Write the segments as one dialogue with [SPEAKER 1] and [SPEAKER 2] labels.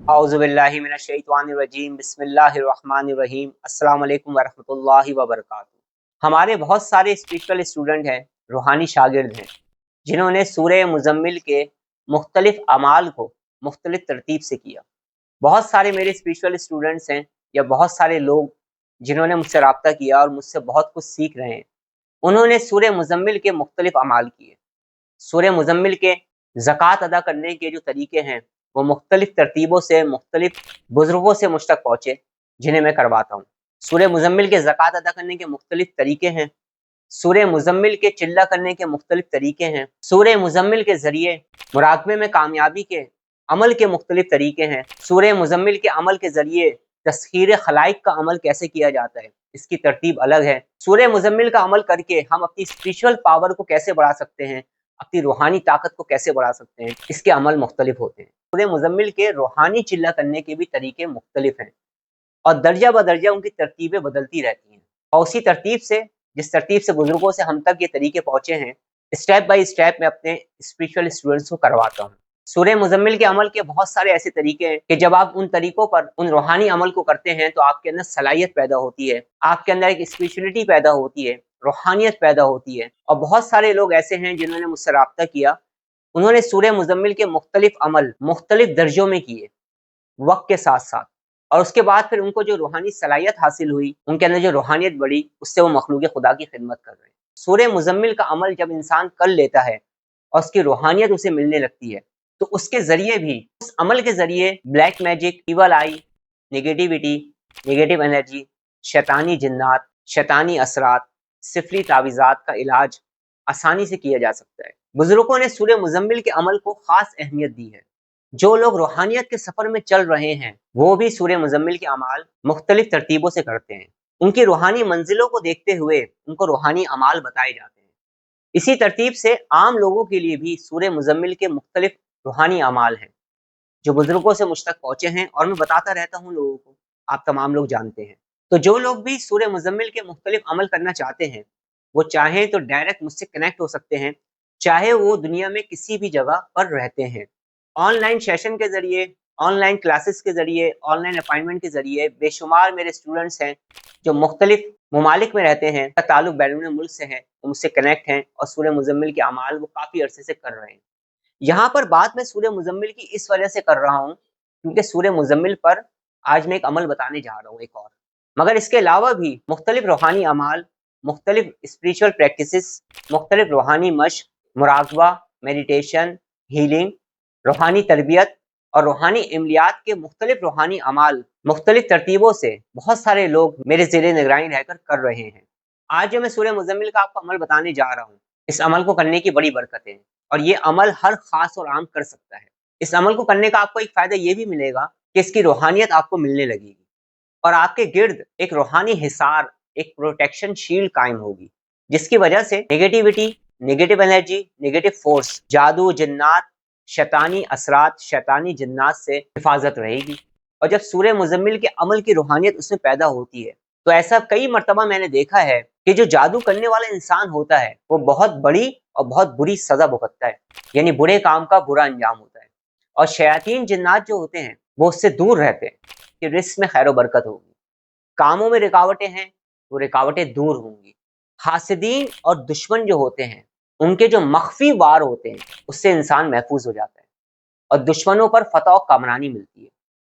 [SPEAKER 1] औज़ुबिल्लाहि मिनश्शैतानिर्रजीम बिस्मिल्लाहिर्रहमानिर्रहीम अस्सलाम वालेकुम वरहमतुल्लाहि वबरकातुहू। हमारे बहुत सारे स्पिरिचुअल स्टूडेंट हैं, रूहानी शागिर्द हैं, जिन्होंने सूरह मुज़म्मिल के मुख्तलिफ अमाल को मुख्तलिफ तरतीब से किया। बहुत सारे मेरे स्पिरिचुअल स्टूडेंट्स हैं या बहुत सारे लोग जिन्होंने मुझसे रब्ता किया और मुझसे बहुत कुछ सीख रहे हैं, उन्होंने सूरह मुज़म्मिल के मुख्तलिफ अमाल किए। सूरह मुज़म्मिल के ज़कात अदा करने के जो तरीके हैं, वो मुख्तलिफ तरतीबों से मुख्तलिफ बुज़ुर्गों से मुझ तक पहुँचे, जिन्हें मैं करवाता हूँ। सूरह मुज़म्मिल के ज़कात अदा करने के मुख्तलिफ तरीके हैं। सूरह मुज़म्मिल के चिल्ला करने के मुख्तलिफ तरीके हैं। सूरह मुज़म्मिल के ज़रिए मुराक़बे में कामयाबी के अमल के मुख्तलिफ तरीके हैं। सूरह मुज़म्मिल के अमल के ज़रिए तस्ख़ीर खलाइक का अमल कैसे किया जाता है, इसकी तरतीब अलग है। सूरह मुज़म्मिल का अमल करके हम अपनी स्पिरिचुअल पावर को कैसे बढ़ा सकते हैं, अपनी रूहानी ताकत को कैसे बढ़ा सकते हैं, इसके अमल मुख्तलिफ होते हैं। सूरह मुज़म्मिल के रूहानी चिल्ला करने के भी तरीके मुख्तलिफ हैं और दर्जा बदर्जा उनकी तरतीबें बदलती रहती हैं। और उसी तरतीब से, जिस तरतीब से बुजुर्गों से हम तक ये तरीके पहुँचे हैं, स्टेप बाय स्टेप मैं अपने स्पिरिचुअल स्टूडेंट्स को करवाता हूँ। सूरह मुज़म्मिल के अमल के बहुत सारे ऐसे तरीके हैं कि जब आप उन तरीकों पर उन रूहानी अमल को करते हैं तो आपके अंदर सलाहियत पैदा होती है, आपके अंदर एक स्पिरिचुअलिटी पैदा होती है, रूहानियत पैदा होती है। और बहुत सारे लोग ऐसे हैं जिन्होंने मुझसे रब्ता किया, उन्होंने सूरह मुज़म्मिल के मुख्तलिफ अमल मुख्तलिफ दर्जों में किए वक़्त के साथ-साथ, और उसके बाद फिर उनको जो रूहानी सलाहियत हासिल हुई, उनके अंदर जो रूहानियत बढ़ी, उससे वो मखलूक़ खुदा की खिदमत कर रहे हैं। सूरह मुज़म्मिल का अमल जब इंसान कर लेता है और उसकी रूहानियत उसे मिलने लगती है, तो उसके ज़रिए भी, उस अमल के ज़रिए ब्लैक मैजिक, इविल आई, नेगेटिविटी, नेगेटिव एनर्जी, शैतानी जिन्नात, शैतानी असरात, सिफ़री तावीज़ात का इलाज आसानी से किया जा सकता है। बुज़ुर्गों ने सूरह मुज़म्मिल के अमल को ख़ास अहमियत दी है। जो लोग रूहानियत के सफ़र में चल रहे हैं, वो भी सूरह मुज़म्मिल के अमाल मुख्तलिफ तरतीबों से करते हैं। उनकी रूहानी मंजिलों को देखते हुए उनको रूहानी अमाल बताए जाते हैं। इसी तरतीब से आम लोगों के लिए भी सूरह मुज़म्मिल के मुख्तलिफ रूहानी अमाल हैं, जो बुज़ुर्गों से मुझ तक पहुँचे हैं और मैं बताता रहता हूँ लोगों को, आप तमाम लोग जानते हैं। तो जो लोग भी सूरह मुज़म्मिल के मुख्तलिफ अमल करना चाहते हैं, वो चाहें तो डायरेक्ट मुझसे कनेक्ट हो सकते हैं, चाहे वो दुनिया में किसी भी जगह पर रहते हैं। ऑनलाइन सेशन के ज़रिए, ऑनलाइन क्लासेस के ज़रिए, ऑनलाइन अपॉइंटमेंट के ज़रिए बेशुमार मेरे स्टूडेंट्स हैं, जो मुख्तलिफ ममालिक में रहते हैं, का ताल्लुक बैरून मुल्क से है, वो मुझसे कनेक्ट हैं और सूरह मुज़म्मिल के अमाल वो काफ़ी अरसे से कर रहे हैं। यहाँ पर बात मैं सूरह मुज़म्मिल की इस वजह से कर रहा हूँ, क्योंकि सूरह मुज़म्मिल पर आज मैं एक अमल बताने जा रहा हूँ, एक और। मगर इसके अलावा भी मुख्तलिफ रूहानी अमाल, मुख्तलिफ स्पिरिचुअल प्रैक्टिसेस, मुख्तलिफ रूहानी मश्क, मुराक़बा, मेडिटेशन, हीलिंग, रूहानी तरबियत और रूहानी इमलियात के मुख्तलिफ रूहानी अमाल मुख्तलिफ तरतीबों से बहुत सारे लोग मेरे ज़ेरे निगरानी रहकर कर रहे हैं। आज जो मैं सूरह मुज़म्मिल का आपको अमल बताने जा रहा हूँ, इस अमल को करने की बड़ी बरकतें हैं और ये अमल हर ख़ास और आम कर सकता है। इस अमल को करने का आपको एक फ़ायदा ये भी मिलेगा कि इसकी रूहानियत आपको मिलने लगेगी और आपके गिर्द एक रूहानी हिसार, एक प्रोटेक्शन शील्ड कायम होगी, जिसकी वजह से negativity, negative energy, negative force, जादू, जिन्नात, शैतानी असरात, शैतानी जिन्नात से हिफाजत रहेगी। और जब सूरह मुज़म्मिल के अमल की रूहानियत उसमें पैदा होती है, तो ऐसा कई मर्तबा मैंने देखा है कि जो जादू करने वाला इंसान होता है, वो बहुत बड़ी और बहुत बुरी सज़ा भुगतता है, यानी बुरे काम का बुरा अंजाम होता है। और शयातीन जिन्नात जो होते हैं, वो उससे दूर रहते हैं कि रिज़्क़ में खैर बरकत होगी, कामों में रुकावटें हैं, वो रुकावटें दूर होंगी। हासिदीन और दुश्मन जो होते हैं, उनके जो मख्फ़ी वार होते हैं, उससे इंसान महफूज हो जाता है और दुश्मनों पर फ़तह और कामरानी मिलती है।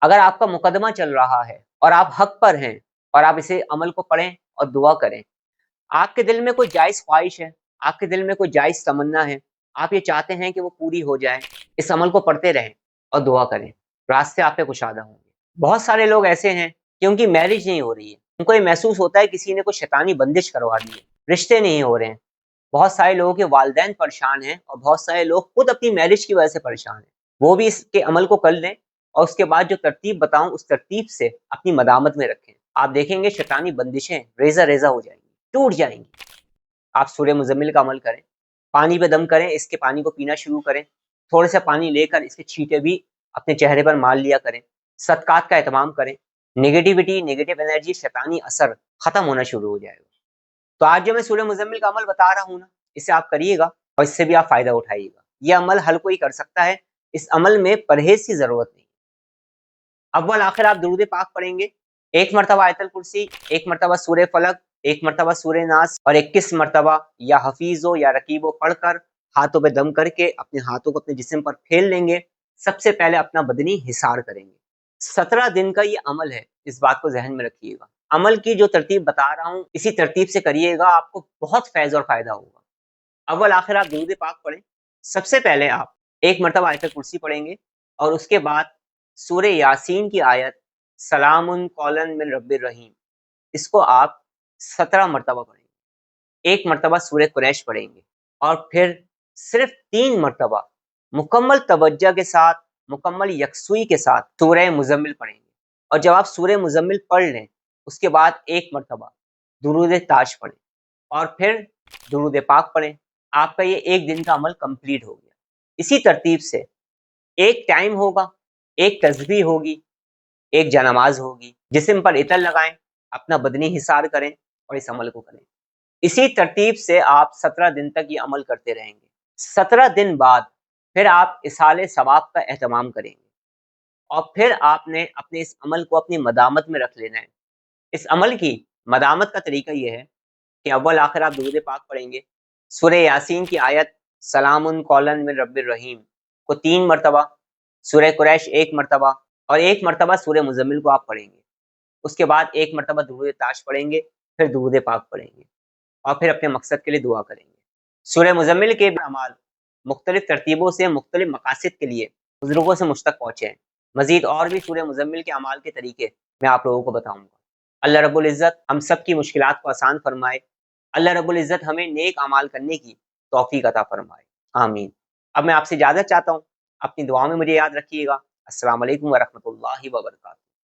[SPEAKER 1] अगर आपका मुकदमा चल रहा है और आप हक़ पर हैं और आप इसे अमल को पढ़ें और दुआ करें, आपके दिल में कोई जायज़ ख्वाहिश है, आपके दिल में कोई जायज़ तमन्ना है, आप ये चाहते हैं कि वो पूरी हो जाए, इस अमल को पढ़ते रहें और दुआ करें, रास्ते आप पे कुशादा होंगे। बहुत सारे लोग ऐसे हैं कि उनकी मैरिज नहीं हो रही है, उनको ये महसूस होता है किसी ने कोई शैतानी बंदिश करवा दी है, रिश्ते नहीं हो रहे हैं। बहुत सारे लोगों के वालिदैन परेशान हैं और बहुत सारे लोग खुद अपनी मैरिज की वजह से परेशान हैं। वो भी इसके अमल को कर लें और उसके बाद जो तरतीब बताऊँ, उस तरतीब से अपनी मदामत में रखें। आप देखेंगे शैतानी बंदिशें रेज़ा-रेज़ा हो जाएँगी, टूट जाएँगी। आप सूरह मुज़म्मिल का अमल करें, पानी पे दम करें, इसके पानी को पीना शुरू करें, थोड़े से पानी लेकर इसके छींटे भी अपने चेहरे पर मार लिया करें, सदक़ात का एहतमाम करें, नेगेटिविटी, नेगेटिव एनर्जी, शैतानी असर ख़त्म होना शुरू हो जाएगा। तो आज जो मैं सूरह मुज़म्मिल का अमल बता रहा हूँ ना, इसे आप करिएगा और इससे भी आप फ़ायदा उठाइएगा। ये अमल हर कोई कर सकता है, इस अमल में परहेज़ की ज़रूरत नहीं। अव्वल आखिर आप दुरूद पाक पढ़ेंगे, 1 मरतबा आयतल कुर्सी, 1 मरतबा सूरह फलक, 1 मरतबा सूरह नास और 21 मरतबा या हफीज़ो या रकीबो पढ़कर हाथों पे दम करके अपने हाथों को अपने जिस्म पर फैल लेंगे। सबसे पहले अपना बदनी हिसार करेंगे। 17 दिन का ये अमल है, इस बात को ज़हन में रखिएगा। अमल की जो तरतीब बता रहा हूँ, इसी तरतीब से करिएगा, आपको बहुत फैज़ और फ़ायदा होगा। अव्वल आखिर आप दुरूद पाक पढ़ें। सबसे पहले आप 1 मरतबा आयतल कुर्सी पढ़ेंगे और उसके बाद सूरह यासीन की आयत सलामुन कौलन मिन रब्बिर रहीम, इसको आप 17 मरतबा पढ़ेंगे। 1 मरतबा सूरह कुरैश पढ़ेंगे और फिर सिर्फ 3 मरतबा मुकम्मल तवज्जो के साथ, मुकम्मल यकसुई के साथ सूरह मुज़म्मिल पढ़ेंगे। और जब आप सूरह मुज़म्मिल पढ़ लें, उसके बाद 1 मरतबा दुरूद ताज पढ़ें और फिर दुरूद पाक पढ़ें। आपका ये 1 दिन का अमल कंप्लीट हो गया। इसी तरतीब से एक टाइम होगा, एक तस्बीह होगी, एक जनामाज होगी, जिस्म पर इतर लगाएं, अपना बदनी हिसार करें और इस अमल को करें। इसी तरतीब से आप 17 दिन तक ये अमल करते रहेंगे। 17 दिन बाद फिर आप इसाले सवाब का एहतमाम करेंगे और फिर आपने अपने इस अमल को अपनी मदामत में रख लेना है। इस अमल की मदामत का तरीका ये है कि अव्वल आखिर आप दुरूद पाक पढ़ेंगे, सूरह यासीन की आयत सलामुन कौलन मिन रब्बिर रहीम को 3 मरतबा, सूरह कुरैश 1 मरतबा और 1 मरतबा सूरह मुज़म्मिल को आप पढ़ेंगे। उसके बाद 1 मरतबा दुरूद ताश पढ़ेंगे, फिर दुरूद पाक पढ़ेंगे और फिर अपने मकसद के लिए दुआ करेंगे। सूरह मुज़म्मिल के अमाल मुख्तलिफ तरतीबों से मुख्तलिफ मकासद के लिए बुजुर्गों से मुझ तक पहुँचे हैं। मज़ीद और भी सूरह मुज़म्मिल के अमाल के तरीके मैं आप लोगों को बताऊँगा। अल्लाह रब्बुल इज़्ज़त हम सब की मुश्किलात को आसान फरमाए। अल्लाह रब्बुल इज़्ज़त हमें नेक अमाल करने की तौफीक अता फरमाए। आमीन। अब मैं आपसे इजाज़त चाहता हूँ। अपनी दुआओं में मुझे याद रखिएगा। अस्सलाम वालेकुम व रहमतुल्लाहि व बरकातहू।